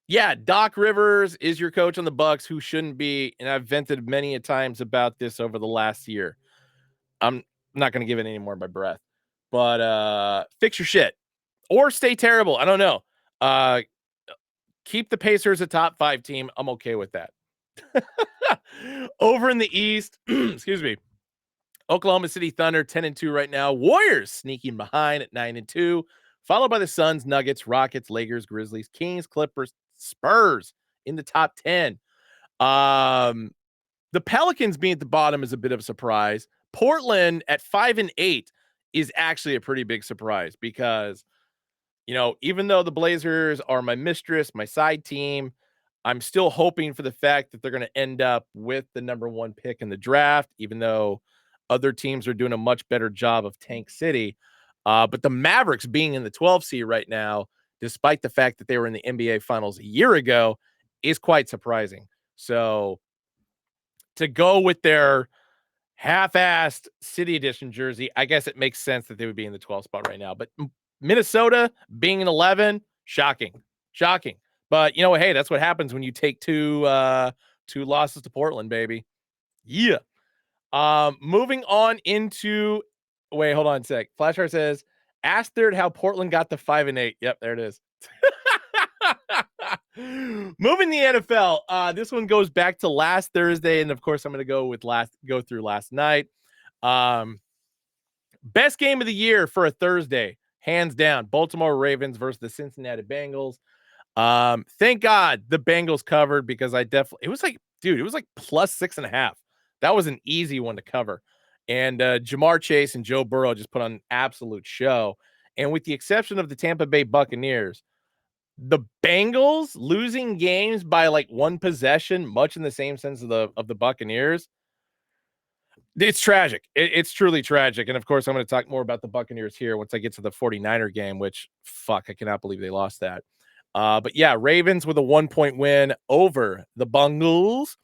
Speaker 1: yeah, Doc Rivers is your coach on the Bucks, who shouldn't be, and I've vented many a times about this over the last year. I'm not going to give it any more of my breath. But fix your shit. Or stay terrible. I don't know. Keep the Pacers a top 5 team. I'm okay with that. Over in the East, excuse me, Oklahoma City Thunder 10-2 right now. Warriors sneaking behind at 9-2, followed by the Suns, Nuggets, Rockets, Lakers, Grizzlies, Kings, Clippers, Spurs in the top 10. The Pelicans being at the bottom is a bit of a surprise. Portland at 5-8 is actually a pretty big surprise because, even though the Blazers are my mistress, my side team, I'm still hoping for the fact that they're going to end up with the number 1 pick in the draft, even though other teams are doing a much better job of Tank City. But the Mavericks being in the 12th seed right now, despite the fact that they were in the NBA Finals a year ago, is quite surprising. So to go with their half-assed City Edition jersey, I guess it makes sense that they would be in the 12th spot right now. But Minnesota being in 11, shocking. But hey, that's what happens when you take two losses to Portland, baby. Yeah. Moving on into wait, hold on a sec. Flashheart says, ask Third how Portland got the 5-8. Yep, there it is. Moving the NFL. This one goes back to last Thursday, and of course, I'm going to go through last night. Best game of the year for a Thursday, hands down. Baltimore Ravens versus the Cincinnati Bengals. Thank God the Bengals covered because it was like +6.5. That was an easy one to cover. And Jamar Chase and Joe Burrow just put on an absolute show. And with the exception of the Tampa Bay Buccaneers, the Bengals losing games by like one possession, much in the same sense of the Buccaneers. It's tragic. It's truly tragic. And of course, I'm going to talk more about the Buccaneers here once I get to the 49er game, which fuck, I cannot believe they lost that. But yeah, Ravens with a 1-point win over the Bengals.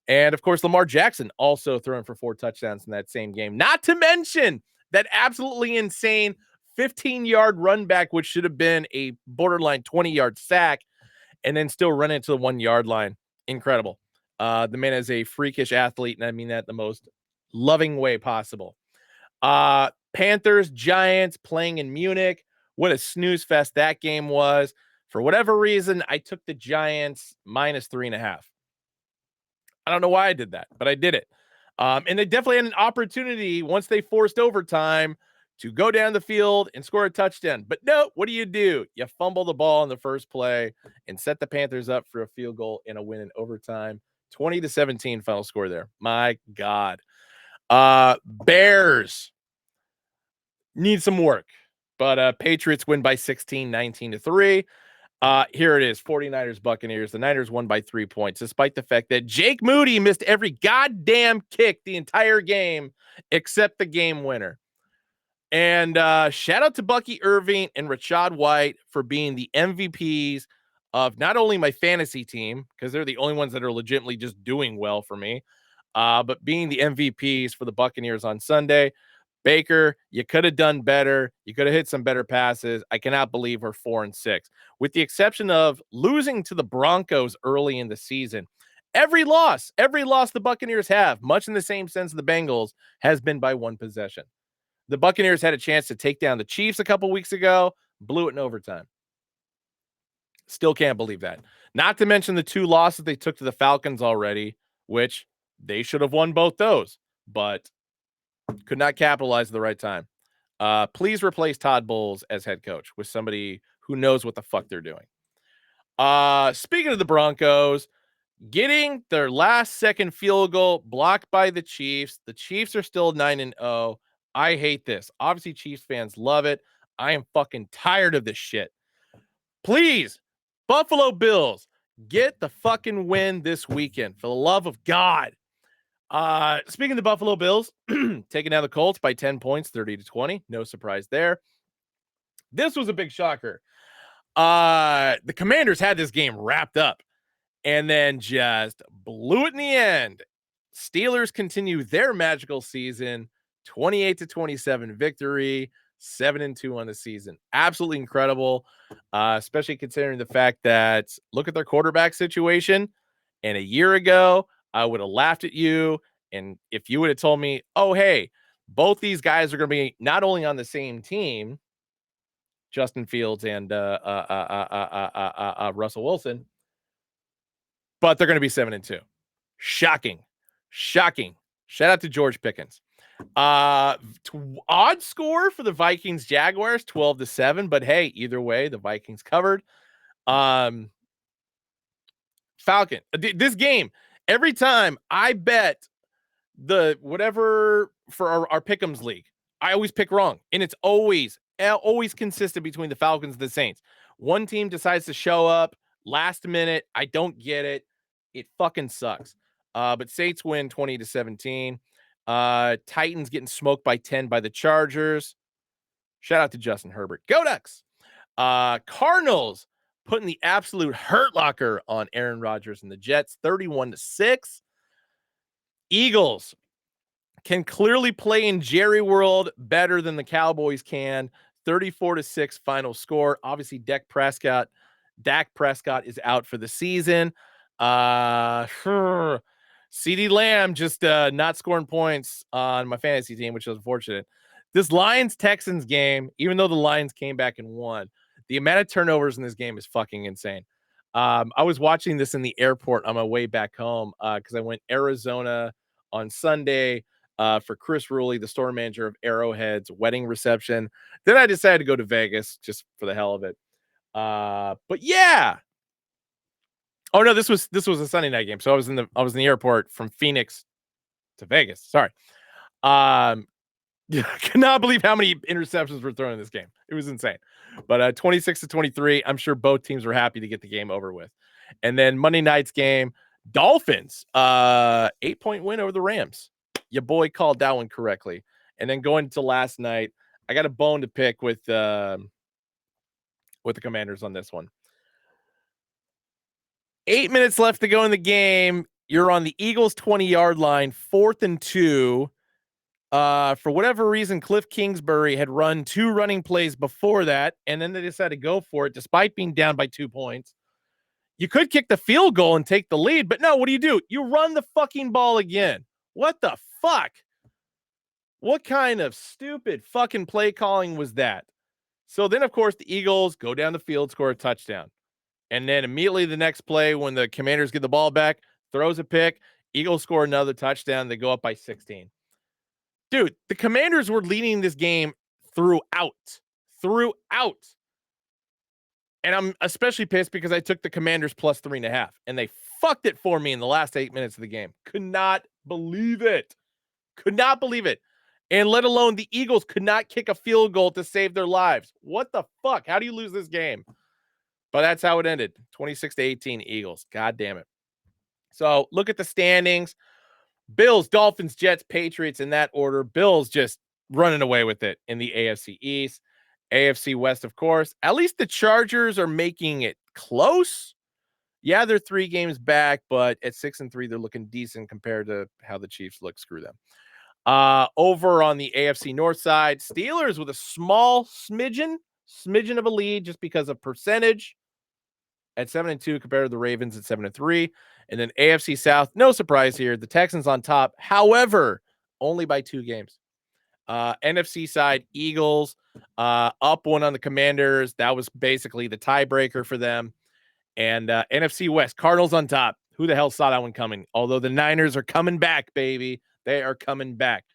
Speaker 1: And of course, Lamar Jackson also throwing for 4 touchdowns in that same game. Not to mention that absolutely insane 15-yard run back, which should have been a borderline 20-yard sack, and then still run into the 1-yard line. Incredible. The man is a freakish athlete, and I mean that the most loving way possible. Panthers, Giants playing in Munich. What a snooze fest that game was. For whatever reason, I took the Giants -3.5. I don't know why I did that, but I did it. And they definitely had an opportunity once they forced overtime to go down the field and score a touchdown. But no, what do? You fumble the ball in the first play and set the Panthers up for a field goal and a win in overtime. 20-17 final score there. My God. Bears need some work, but Patriots win by 16, 19-3. Here it is, 49ers, Buccaneers. The Niners won by 3 points, despite the fact that Jake Moody missed every goddamn kick the entire game, except the game winner. And shout out to Bucky Irving and Rashad White for being the MVPs of not only my fantasy team, because they're the only ones that are legitimately just doing well for me, but being the MVPs for the Buccaneers on Sunday. Baker, you could have done better. You could have hit some better passes. I cannot believe we're 4-6. With the exception of losing to the Broncos early in the season, every loss the Buccaneers have, much in the same sense of the Bengals, has been by one possession. The Buccaneers had a chance to take down the Chiefs a couple weeks ago, blew it in overtime. Still can't believe that. Not to mention the 2 losses they took to the Falcons already, which they should have won both those, but could not capitalize at the right time. Please replace Todd Bowles as head coach with somebody who knows what the fuck they're doing. Speaking of the Broncos, getting their last second field goal blocked by the Chiefs. The Chiefs are still 9-0. I hate this. Obviously, Chiefs fans love it. I am fucking tired of this shit. Please, Buffalo Bills, get the fucking win this weekend. For the love of God. Speaking of the Buffalo Bills, taking down the Colts by 10 points, 30-20. No surprise there. This was a big shocker. The Commanders had this game wrapped up and then just blew it in the end. Steelers continue their magical season, 28-27 victory, 7-2 on the season. Absolutely incredible, especially considering the fact that look at their quarterback situation. And a year ago, I would have laughed at you. And if you would have told me, oh, hey, both these guys are going to be not only on the same team, Justin Fields and Russell Wilson, but they're going to be 7-2. Shocking. Shout out to George Pickens. Odd score for the Vikings Jaguars, 12-7, but hey, either way, the Vikings covered. Falcon, this game, every time I bet the whatever for our Pick'ems league, I always pick wrong, and it's always consistent between the Falcons and the Saints. One team decides to show up last minute. I don't get it. It fucking sucks. But Saints win 20-17. Titans getting smoked by 10 by the Chargers. Shout out to Justin Herbert. Go Ducks. Cardinals putting the absolute hurt locker on Aaron Rodgers and the Jets, 31-6. Eagles can clearly play in Jerry World better than the Cowboys can. 34-6 final score. Obviously, Dak Prescott is out for the season. CeeDee Lamb just not scoring points on my fantasy team, which is unfortunate. This Lions-Texans game, even though the Lions came back and won, The amount of turnovers in this game is fucking insane. I was watching this in the airport on my way back home because I went Arizona on Sunday for Chris Ruley, the store manager of Arrowhead's wedding reception. Then I decided to go to Vegas just for the hell of it. But yeah. Oh no, this was a Sunday night game. So I was in the airport from Phoenix to Vegas. Sorry. Um, yeah, I cannot believe how many interceptions were thrown in this game. It was insane. But 26-23, I'm sure both teams were happy to get the game over with. And then Monday night's game, Dolphins, 8-point win over the Rams. Your boy called that one correctly. And then going to last night, I got a bone to pick with the Commanders on this one. 8 minutes left to go in the game. You're on the Eagles 20-yard line, 4th and 2. For whatever reason, Cliff Kingsbury had run 2 running plays before that, and then they decided to go for it despite being down by 2 points. You could kick the field goal and take the lead, but no, what do? You run the fucking ball again. What the fuck? What kind of stupid fucking play calling was that? So then, of course, the Eagles go down the field, score a touchdown. And then immediately the next play, when the Commanders get the ball back, throws a pick, Eagles score another touchdown. They go up by 16. Dude, the Commanders were leading this game throughout. And I'm especially pissed because I took the Commanders plus 3.5, and they fucked it for me in the last 8 minutes of the game. Could not believe it. And let alone the Eagles could not kick a field goal to save their lives. What the fuck? How do you lose this game? But that's how it ended. 26-18 Eagles. God damn it. So look at the standings. Bills, Dolphins, Jets, Patriots in that order. Bills just running away with it in the AFC East. AFC West, of course. At least the Chargers are making it close. Yeah, they're 3 games back, but at 6-3, they're looking decent compared to how the Chiefs look. Screw them. Over on the AFC North side, Steelers with a small smidgen of a lead just because of percentage at 7-2 compared to the Ravens at 7-3. And then AFC South, no surprise here. The Texans on top, however, only by 2 games. NFC side, Eagles up 1 on the Commanders. That was basically the tiebreaker for them. And NFC West, Cardinals on top. Who the hell saw that one coming? Although the Niners are coming back, baby. They are coming back.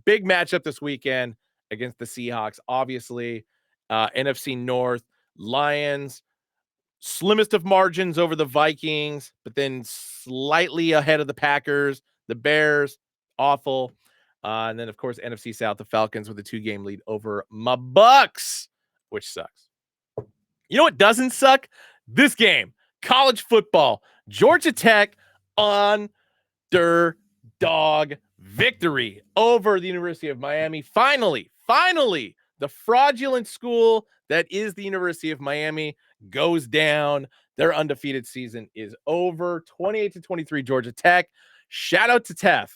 Speaker 1: Big matchup this weekend against the Seahawks. Obviously, NFC North, Lions, slimmest of margins over the Vikings, but then slightly ahead of the Packers, the Bears, awful. And then, of course, NFC South, the Falcons with a 2-game lead over my Bucks, which sucks. You know what doesn't suck? This game, college football, Georgia Tech underdog victory over the University of Miami. Finally, the fraudulent school that is the University of Miami goes down. Their undefeated season is over. 28-23 Georgia Tech. Shout out to Tef.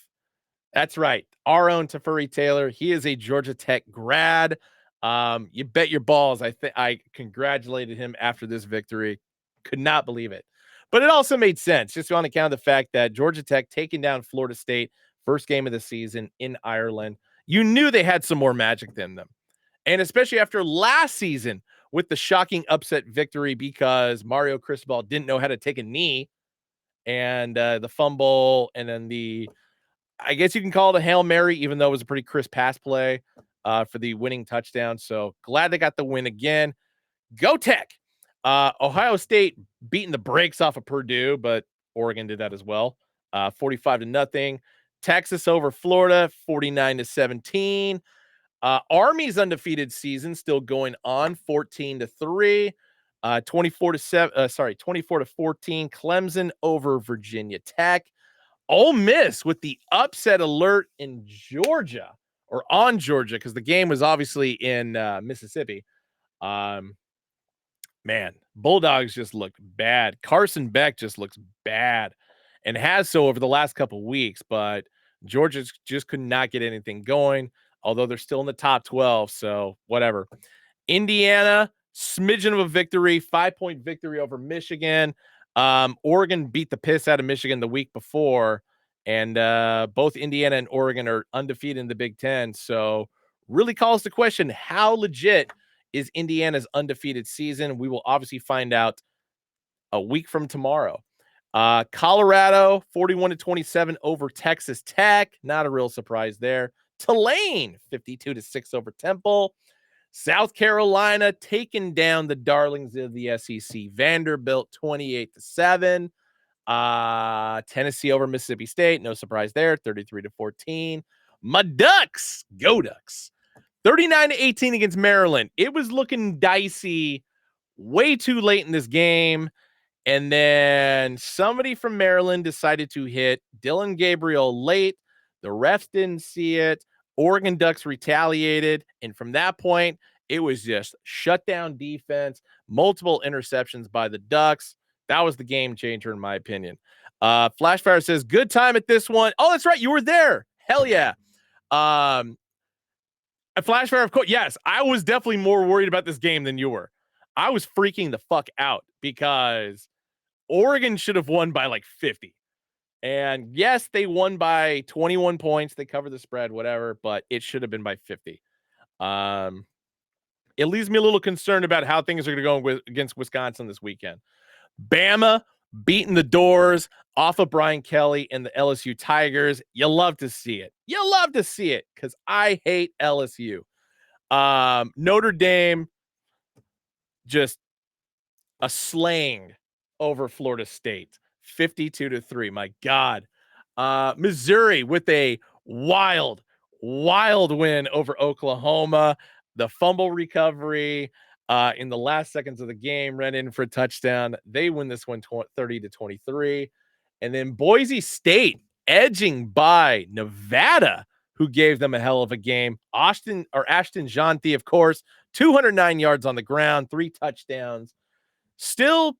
Speaker 1: That's right. Our own Tafuri Taylor. He is a Georgia Tech grad. You bet your balls. I congratulated him after this victory. Could not believe it. But it also made sense just on account of the fact that Georgia Tech taking down Florida State, first game of the season in Ireland. You knew they had some more magic than them. And especially after last season with the shocking upset victory because Mario Cristobal didn't know how to take a knee and the fumble and then I guess you can call it a Hail Mary, even though it was a pretty crisp pass play for the winning touchdown. So glad they got the win again. Go Tech. Ohio State beating the brakes off of Purdue, but Oregon did that as well. 45-0. Texas over Florida, 49-17. Army's undefeated season still going on, 14-3. 24-14. Clemson over Virginia Tech. Ole Miss with the upset alert in Georgia or on Georgia because the game was obviously in Mississippi. Man, Bulldogs just look bad. Carson Beck just looks bad and has so over the last couple of weeks, but Georgia just could not get anything going, although they're still in the top 12, so whatever. Indiana, smidgen of a victory, 5-point victory over Michigan. Oregon beat the piss out of Michigan the week before, and both Indiana and Oregon are undefeated in the Big Ten, so really calls the question, how legit is Indiana's undefeated season? We will obviously find out a week from tomorrow. Colorado 41-27 over Texas Tech. Not a real surprise there. Tulane 52-6 over Temple. South Carolina taking down the darlings of the SEC. Vanderbilt 28-7. Tennessee over Mississippi State. No surprise there. 33-14. My Ducks, go Ducks. 39-18 against Maryland. It was looking dicey way too late in this game. And then somebody from Maryland decided to hit Dylan Gabriel late. The refs didn't see it. Oregon Ducks retaliated. And from that point, it was just shutdown defense, multiple interceptions by the Ducks. That was the game changer, in my opinion. Flashfire says, good time at this one. Oh, that's right. You were there. Hell yeah. A Flashfire, of course. Yes, I was definitely more worried about this game than you were. I was freaking the fuck out because Oregon should have won by like 50. And yes, they won by 21 points. They covered the spread, whatever, but it should have been by 50. It leaves me a little concerned about how things are going to go against Wisconsin this weekend. Bama beating the doors off of Brian Kelly and the LSU Tigers. You love to see it. You love to see it because I hate LSU. Notre Dame, just a slaying over Florida State, 52-3. My God. Missouri with a wild win over Oklahoma. The fumble recovery in the last seconds of the game ran in for a touchdown. They win this one 30-23. And then Boise State edging by Nevada, who gave them a hell of a game. Ashton Janti, of course, 209 yards on the ground, 3 touchdowns. Still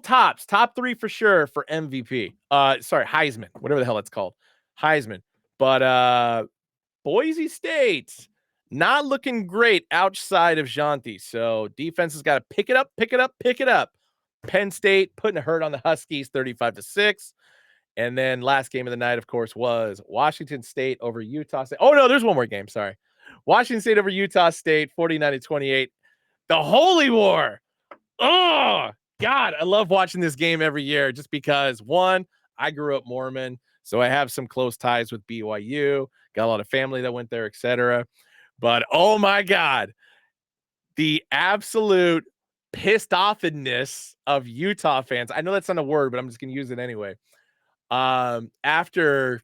Speaker 1: top 3 for sure for MVP. Sorry, Heisman, whatever the hell it's called. Heisman. But Boise State not looking great outside of Janti. So defense has got to pick it up. Penn State putting a hurt on the Huskies 35-6. And then last game of the night, of course, was Washington State over Utah State. Oh, no, there's one more game. Sorry. Washington State over Utah State, 49-28. The Holy War. Oh, God, I love watching this game every year just because, one, I grew up Mormon, so I have some close ties with BYU. Got a lot of family that went there, etc. But, oh, my God, the absolute pissed offness of Utah fans. I know that's not a word, but I'm just going to use it anyway. After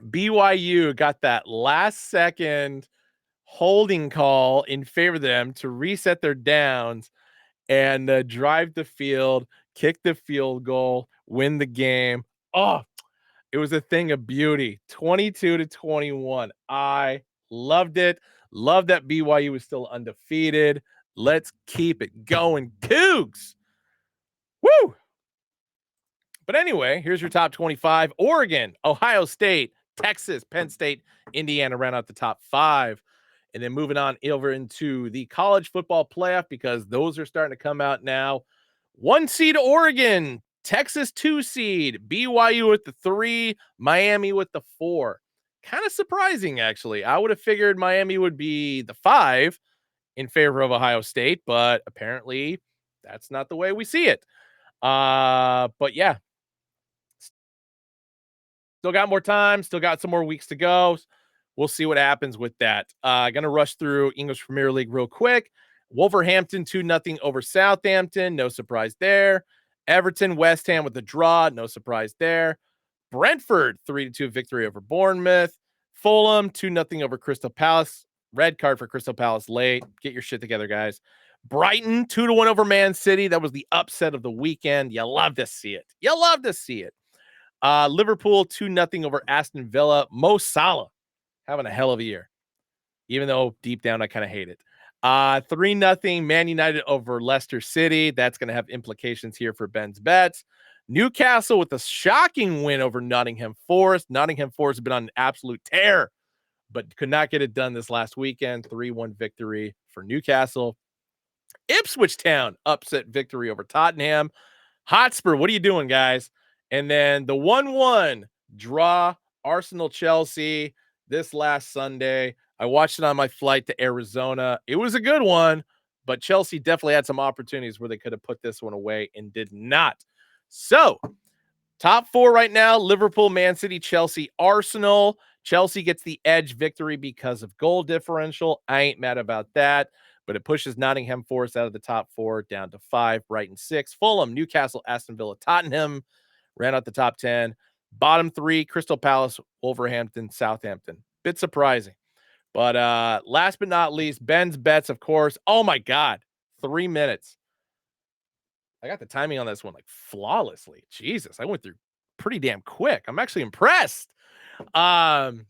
Speaker 1: BYU got that last second holding call in favor of them to reset their downs and drive the field, kick the field goal, win the game. Oh, it was a thing of beauty. 22-21. I loved it. Love that BYU was still undefeated. Let's keep it going, Cougs. Woo! But anyway, here's your top 25. Oregon, Ohio State, Texas, Penn State, Indiana round out the top 5. And then moving on over into the college football playoff because those are starting to come out now. 1 seed Oregon, Texas 2 seed, BYU with the 3, Miami with the 4. Kind of surprising, actually. I would have figured Miami would be the 5 in favor of Ohio State, but apparently that's not the way we see it. But yeah, still got more time, still got some more weeks to go. We'll see what happens with that. Gonna rush through English Premier League real quick. Wolverhampton 2-0 over Southampton. No surprise there. Everton, West Ham with the draw. No surprise there. Brentford 3-2 victory over Bournemouth. Fulham 2-0 over Crystal Palace. Red card for Crystal Palace late. Get your shit together, guys. Brighton 2-1 over Man City. That was the upset of the weekend. You love to see it. Liverpool 2-0 over Aston Villa. Mo Salah having a hell of a year, even though deep down I kind of hate it. 3-0 Man United over Leicester City. That's going to have implications here for Ben's bets. Newcastle with a shocking win over Nottingham Forest. Nottingham Forest has been on an absolute tear, but could not get it done this last weekend. 3-1 victory for Newcastle. Ipswich Town upset victory over Tottenham. Hotspur, what are you doing, guys? And then the 1-1 draw, Arsenal Chelsea this last Sunday. I watched it on my flight to Arizona. It was a good one, but Chelsea definitely had some opportunities where they could have put this one away and did not. So, top four right now: Liverpool, Man City, Chelsea, Arsenal. Chelsea gets the edge victory because of goal differential. I ain't mad about that, but it pushes Nottingham Forest out of the top four down to 5, Brighton 6, Fulham, Newcastle, Aston Villa, Tottenham ran out the top 10. Bottom 3, Crystal Palace, Wolverhampton, Southampton. Bit surprising. But last but not least, Ben's bets, of course. Oh my God, 3 minutes. I got the timing on this one like flawlessly. Jesus, I went through pretty damn quick. I'm actually impressed. Um,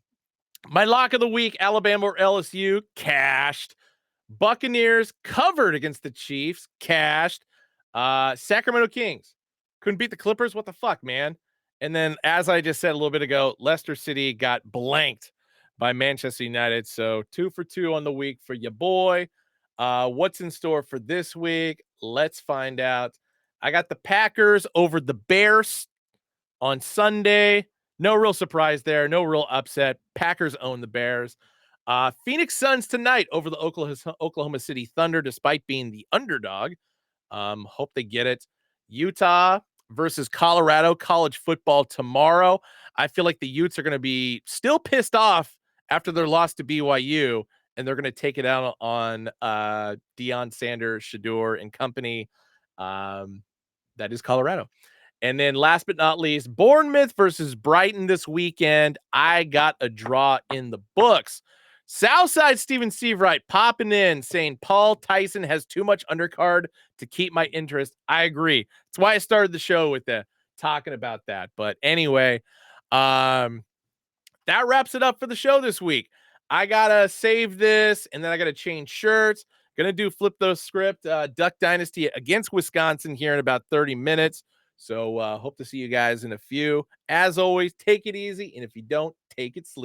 Speaker 1: my lock of the week: Alabama or LSU, cashed. Buccaneers covered against the Chiefs, cashed. Sacramento Kings couldn't beat the Clippers. What the fuck, man? And then, as I just said a little bit ago, Leicester City got blanked by Manchester United. So 2 for 2 on the week for your boy. What's in store for this week? Let's find out. I got the Packers over the Bears on Sunday. No real surprise there. No real upset. Packers own the Bears. Phoenix Suns tonight over the Oklahoma City Thunder, despite being the underdog. Hope they get it. Utah versus Colorado, college football tomorrow. I feel like the Utes are going to be still pissed off after their loss to BYU, and they're going to take it out on Deion Sanders, Shador, and company. That is Colorado. And then last but not least, Bournemouth versus Brighton this weekend. I got a draw in the books. Southside Steven Seavright popping in saying Paul Tyson has too much undercard to keep my interest. I agree. That's why I started the show with talking about that. But anyway, that wraps it up for the show this week. I gotta save this, and then I gotta change shirts. Gonna do flip those script, Duck Dynasty against Wisconsin here in about 30 minutes. So hope to see you guys in a few. As always, take it easy, and if you don't, take it sleep.